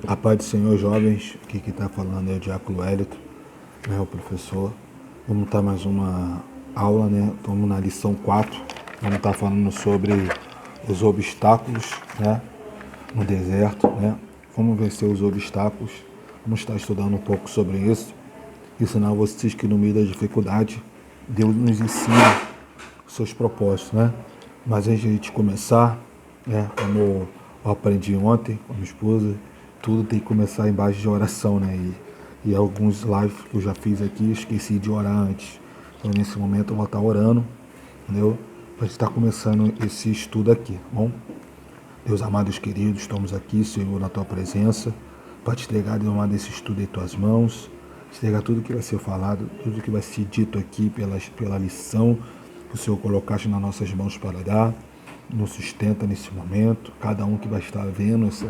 A paz do Senhor, jovens. Aqui que está falando é o Diácono Wellington, né, o professor. Vamos estar mais uma aula, né? Estamos na lição 4. Vamos estar falando sobre os obstáculos, né, no deserto, né? Como vencer os obstáculos. Vamos estar estudando um pouco sobre isso. Ensinar vocês que no meio da dificuldade, Deus nos ensina os seus propósitos, né? Mas antes de a gente começar, né, como eu aprendi ontem com a minha esposa, tudo tem que começar embaixo de oração, né? E alguns lives que eu já fiz aqui, eu esqueci de orar antes. Então, nesse momento, eu vou estar orando, entendeu? Para estar começando esse estudo aqui, tá bom? Deus amados queridos, estamos aqui, Senhor, na Tua presença, para te entregar, Deus amado, esse estudo em Tuas mãos, te entregar tudo que vai ser falado, tudo que vai ser dito aqui pela lição que o Senhor colocaste nas nossas mãos para dar. Nos sustenta nesse momento, cada um que vai estar vendo esse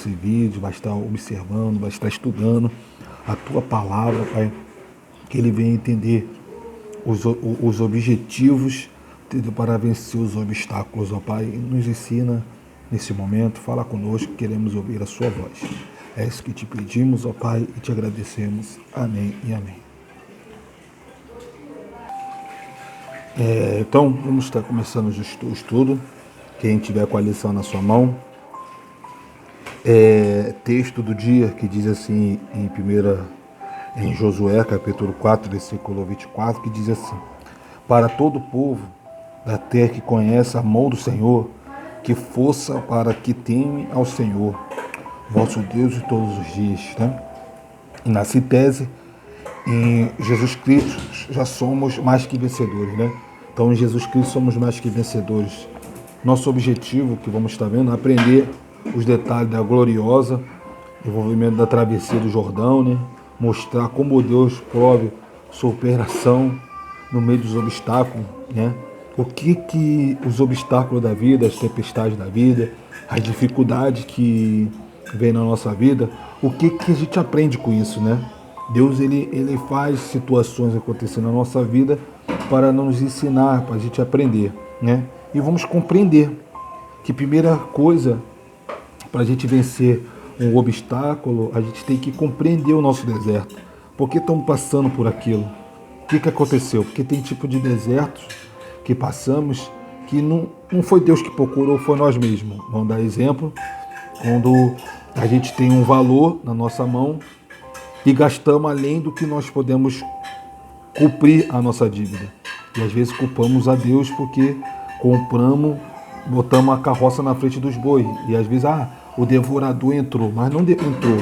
vídeo, vai estar observando, vai estar estudando a Tua palavra, Pai, que ele venha entender os objetivos para vencer os obstáculos, ó Pai. Nos ensina nesse momento, fala conosco, queremos ouvir a Sua voz. É isso que te pedimos, ó Pai, e te agradecemos. Amém e amém. Então, vamos estar começando o estudo. Quem tiver com a lição na sua mão, texto do dia que diz assim em Josué, capítulo 4, versículo 24, que diz assim: para todo o povo da terra que conhece a mão do Senhor, que força para que teme ao Senhor, vosso Deus, de todos os dias, né? E na síntese, em Jesus Cristo já somos mais que vencedores, né? Então, em Jesus Cristo somos mais que vencedores. Nosso objetivo, que vamos estar vendo, é aprender os detalhes da gloriosa envolvimento da travessia do Jordão, né? Mostrar como Deus prove sua operação no meio dos obstáculos, né? O que os obstáculos da vida, as tempestades da vida, as dificuldades que vem na nossa vida, o que a gente aprende com isso, né? Deus ele faz situações acontecer na nossa vida para nos ensinar, para a gente aprender, né? E vamos compreender que primeira coisa para a gente vencer um obstáculo, a gente tem que compreender o nosso deserto. Por que estamos passando por aquilo? O que aconteceu? Porque tem tipo de desertos que passamos que não foi Deus que procurou, foi nós mesmos. Vamos dar exemplo, quando a gente tem um valor na nossa mão e gastamos além do que nós podemos cumprir a nossa dívida. E às vezes culpamos a Deus porque compramos, botamos a carroça na frente dos bois. E às vezes, o devorador entrou, mas não entrou.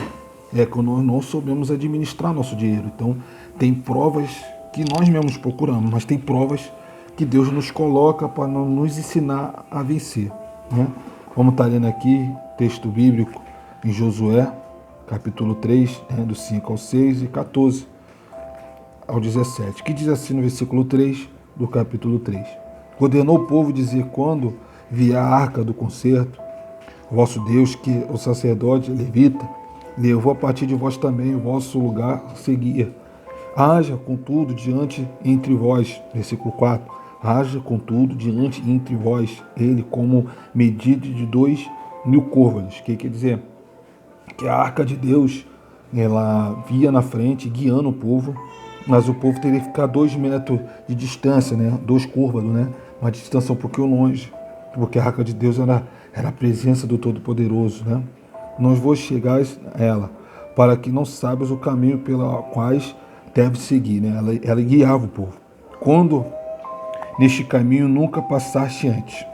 É que nós não soubemos administrar nosso dinheiro. Então, tem provas que nós mesmos procuramos, mas tem provas que Deus nos coloca para nos ensinar a vencer, né? Vamos estar lendo aqui texto bíblico em Josué, capítulo 3, do 5 ao 6 e 14 ao 17, que diz assim no versículo 3 do capítulo 3. Ordenou o povo dizer: quando vier a arca do concerto, vosso Deus, que o sacerdote levita levou a partir de vós também o vosso lugar seguia. Haja, contudo, diante entre vós, versículo 4, haja, contudo, diante entre vós, ele como medida de 2.000 côvados. Que quer dizer? Que a arca de Deus, ela via na frente, guiando o povo, mas o povo teria que ficar 2 metros de distância, né? 2 côvados, né? Uma distância um pouquinho longe, porque a arca de Deus era a presença do Todo-Poderoso, né? Não vos chegais a ela, para que não saibas o caminho pela quais deve seguir, né? Ela guiava o povo. Quando neste caminho nunca passaste antes.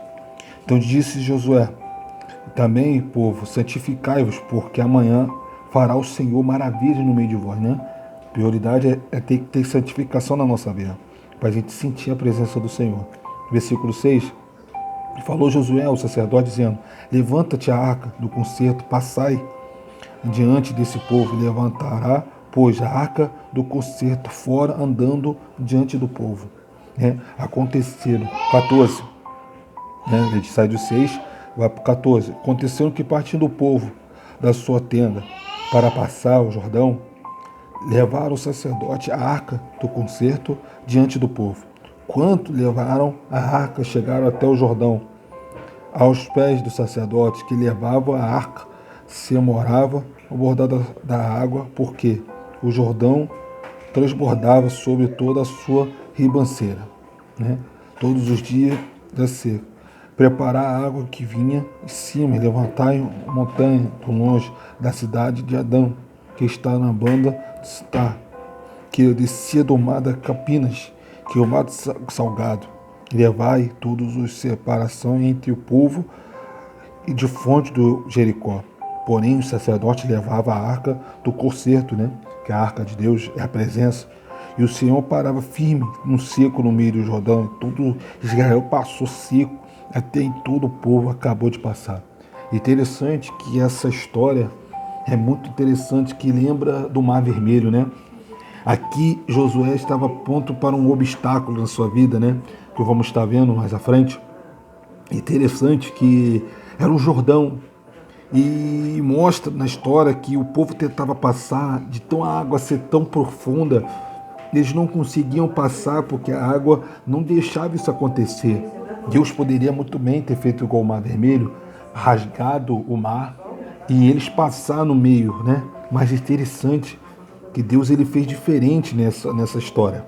Então disse Josué: também, povo, santificai-vos, porque amanhã fará o Senhor maravilhas no meio de vós, né? A prioridade é ter que ter santificação na nossa vida, para a gente sentir a presença do Senhor. Versículo 6. Falou Josué, o sacerdote, dizendo: levanta-te a arca do concerto, passai diante desse povo, e levantará, pois, a arca do concerto fora, andando diante do povo. Aconteceram, 14, a gente sai do 6, vai para o 14. Aconteceu que, partindo o povo da sua tenda para passar o Jordão, levaram o sacerdote a arca do concerto diante do povo. Quando levaram a arca, chegaram até o Jordão. aos pés do sacerdote que levava a arca, se morava ao bordar da água, porque o Jordão transbordava sobre toda a sua ribanceira, né? Todos os dias da seca. Preparar a água que vinha de cima e levantar a montanha tão longe da cidade de Adão, que está na banda de Star, que descia do mar da Campinas, que é o mar salgado. Levai todos os separação entre o povo e de fonte do Jericó. Porém, o sacerdote levava a arca do concerto, né? Que a arca de Deus é a presença. E o Senhor parava firme no seco no meio do Jordão. E todo Israel passou seco, até em todo o povo acabou de passar. Interessante que essa história é muito interessante, que lembra do Mar Vermelho, né? Aqui Josué estava pronto para um obstáculo na sua vida, né? Que vamos estar vendo mais à frente. Interessante que era o Jordão. E mostra na história que o povo tentava passar, de tão a água ser tão profunda, eles não conseguiam passar porque a água não deixava isso acontecer. Deus poderia muito bem ter feito igual o Mar Vermelho, rasgado o mar e eles passar no meio, né? Mas é interessante que Deus ele fez diferente nessa história,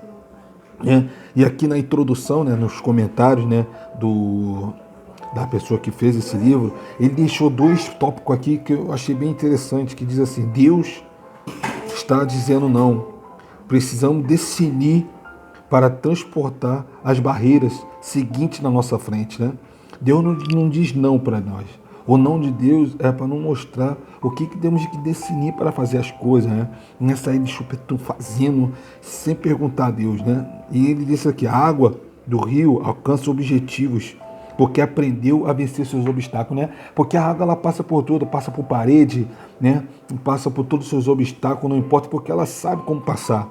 né? E aqui na introdução, né, nos comentários, né, da pessoa que fez esse livro, ele deixou 2 tópicos aqui que eu achei bem interessante, que diz assim: Deus está dizendo não. Precisamos definir para transportar as barreiras seguintes na nossa frente, né? Deus não diz não para nós. O não de Deus é para nos mostrar o que temos que definir para fazer as coisas, né? Não é sair de chupetão fazendo sem perguntar a Deus, né? E ele disse aqui: a água do rio alcança objetivos, porque aprendeu a vencer seus obstáculos, né? Porque a água ela passa por tudo, passa por parede, né? Passa por todos os seus obstáculos, não importa, porque ela sabe como passar.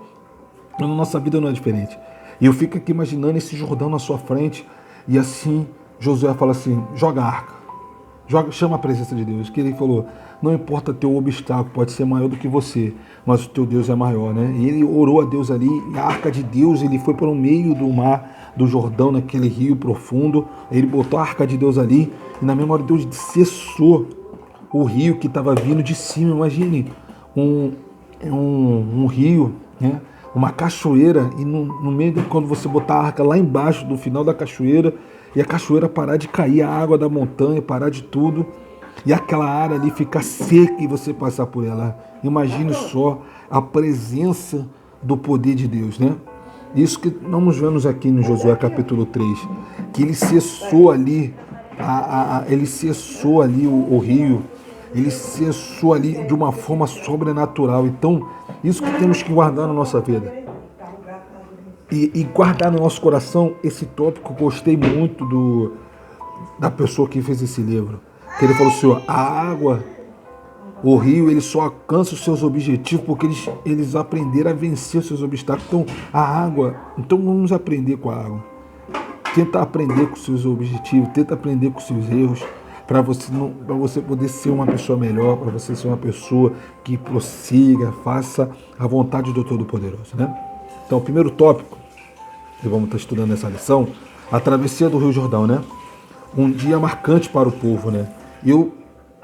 Na nossa vida não é diferente. E eu fico aqui imaginando esse Jordão na sua frente, e assim Josué fala assim: joga a arca, chama a presença de Deus. Que ele falou: não importa teu obstáculo, pode ser maior do que você, mas o teu Deus é maior, né? E ele orou a Deus ali, e a arca de Deus, ele foi para o meio do mar do Jordão, naquele rio profundo. Ele botou a arca de Deus ali, e na mesma hora Deus cessou o rio que estava vindo de cima. Imagine um rio, né? Uma cachoeira, e no meio quando você botar a arca lá embaixo do final da cachoeira, e a cachoeira parar de cair, a água da montanha parar de tudo, e aquela área ali ficar seca e você passar por ela. Imagine só a presença do poder de Deus, né? Isso que nós vemos aqui no Josué capítulo 3, que ele cessou ali, ele cessou ali o rio, ele cessou ali de uma forma sobrenatural. Então, isso que temos que guardar na nossa vida. E guardar no nosso coração esse tópico. Eu gostei muito da pessoa que fez esse livro. Que ele falou assim: ó, a água, o rio, ele só alcança os seus objetivos porque eles aprenderam a vencer os seus obstáculos. Então, a água, então vamos aprender com a água. Tenta aprender com os seus objetivos, tenta aprender com os seus erros, para você poder ser uma pessoa melhor, para você ser uma pessoa que prossiga, faça a vontade do Todo-Poderoso, né? Então, o primeiro tópico que vamos estar estudando nessa lição: a travessia do Rio Jordão, né? Um dia marcante para o povo, né? Eu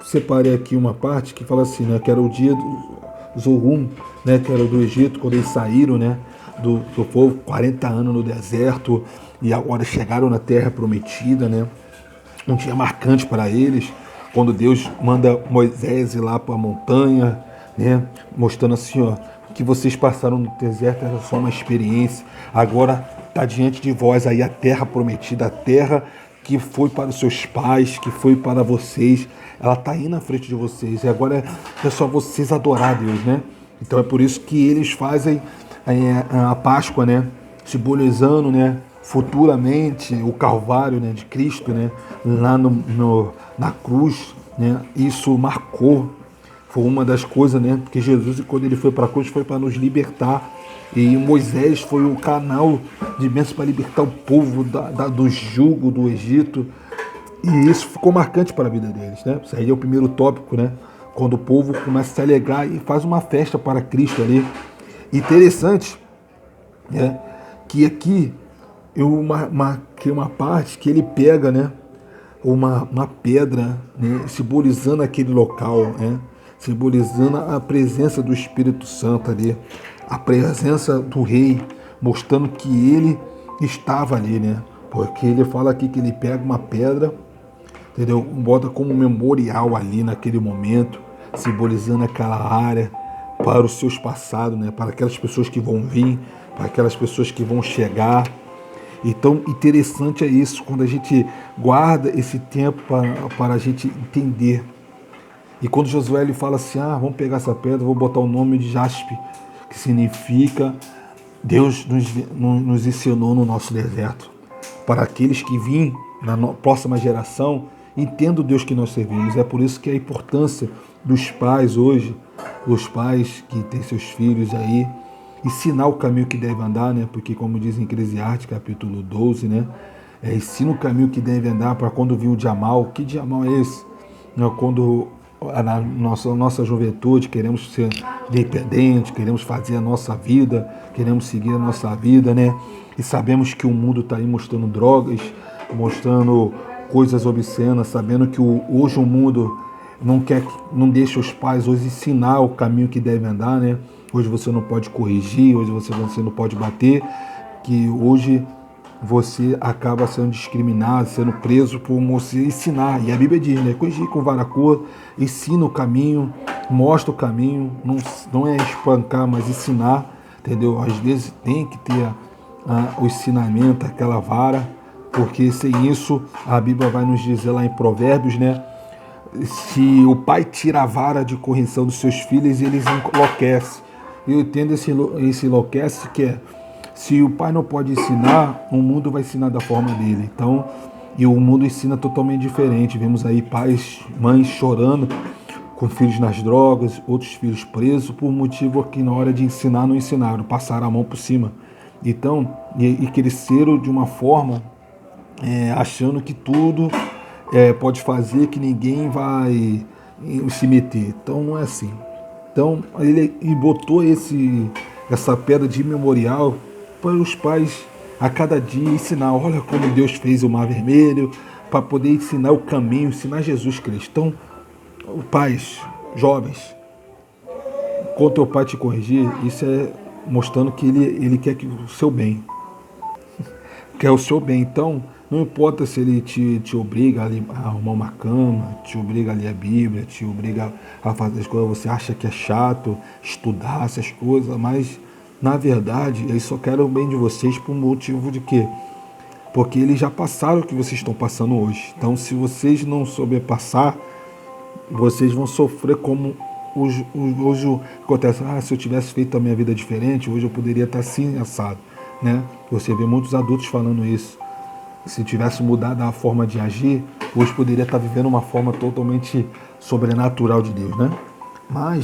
separei aqui uma parte que fala assim, né? Que era o dia do Zorum, né? Que era do Egito, quando eles saíram, né? Do povo, 40 anos no deserto, e agora chegaram na Terra Prometida, né? Um dia marcante para eles, quando Deus manda Moisés ir lá para a montanha, né? Mostrando assim, ó, que vocês passaram no deserto era só uma experiência. Agora está diante de vós aí a terra prometida, a terra que foi para os seus pais, que foi para vocês. Ela está aí na frente de vocês. E agora é só vocês adorar a Deus, né? Então é por isso que eles fazem a Páscoa, né? Simbolizando, né? Futuramente o Calvário, né, de Cristo, né, lá na cruz, né, isso marcou, foi uma das coisas, né, porque Jesus, quando ele foi para a cruz, foi para nos libertar, e Moisés foi o canal de bênção para libertar o povo do jugo do Egito, e isso ficou marcante para a vida deles, né? Isso aí é o primeiro tópico, né, quando o povo começa a se alegrar e faz uma festa para Cristo ali. Interessante, que aqui eu marquei uma parte que ele pega, né, uma pedra, né, simbolizando aquele local, né, simbolizando a presença do Espírito Santo ali, a presença do rei, mostrando que ele estava ali, né? Porque ele fala aqui que ele pega uma pedra, entendeu? Bota como memorial ali naquele momento, simbolizando aquela área para os seus passados, né? Para aquelas pessoas que vão vir, para aquelas pessoas que vão chegar. Então, interessante é isso, quando a gente guarda esse tempo para a gente entender. E quando Josué ele fala assim, vamos pegar essa pedra, vou botar o nome de Jaspe, que significa Deus nos ensinou no nosso deserto. Para aqueles que vêm na próxima geração, entendam o Deus que nós servimos. É por isso que a importância dos pais hoje, os pais que têm seus filhos aí, ensinar o caminho que deve andar, né? Porque como diz em Eclesiastes, capítulo 12, né? Ensina o caminho que deve andar para quando vir o dia mal. Que dia mal é esse? Quando na nossa juventude queremos ser independentes, queremos fazer a nossa vida, queremos seguir a nossa vida, né? E sabemos que o mundo está aí mostrando drogas, mostrando coisas obscenas, sabendo que hoje o mundo não deixa os pais hoje ensinar o caminho que deve andar, né? Hoje você não pode corrigir, hoje você não pode bater, que hoje você acaba sendo discriminado, sendo preso por você ensinar. E a Bíblia diz, né? Corrigir com vara curta, ensina o caminho, mostra o caminho, não é espancar, mas ensinar, entendeu? Às vezes tem que ter o ensinamento, aquela vara, porque sem isso a Bíblia vai nos dizer lá em Provérbios, né? Se o pai tira a vara de correção dos seus filhos, eles enlouquecem. Eu entendo esse enlouquece que é, se o pai não pode ensinar, o mundo vai ensinar da forma dele. Então, e o mundo ensina totalmente diferente. Vemos aí pais, mães chorando com filhos nas drogas, outros filhos presos por motivo que na hora de ensinar não ensinaram, passaram a mão por cima. Então, e cresceram de uma forma achando que tudo pode fazer, que ninguém vai se meter. Então não é assim. Então ele botou essa pedra de memorial para os pais a cada dia ensinar. Olha como Deus fez o Mar Vermelho, para poder ensinar o caminho, ensinar Jesus Cristo. Então, pais, jovens, quando teu pai te corrigir, isso é mostrando que ele quer que o seu bem. Quer o seu bem. Então, não importa se ele te obriga a arrumar uma cama, te obriga a ler a Bíblia, te obriga a fazer as coisas, você acha que é chato estudar essas coisas, mas na verdade eles só querem o bem de vocês por motivo de quê? Porque eles já passaram o que vocês estão passando hoje. Então, se vocês não souber passar, vocês vão sofrer como hoje acontece. Se eu tivesse feito a minha vida diferente, hoje eu poderia estar assim, assado, né? Você vê muitos adultos falando isso. Se tivesse mudado a forma de agir, hoje poderia estar vivendo uma forma totalmente sobrenatural de Deus, né? Mas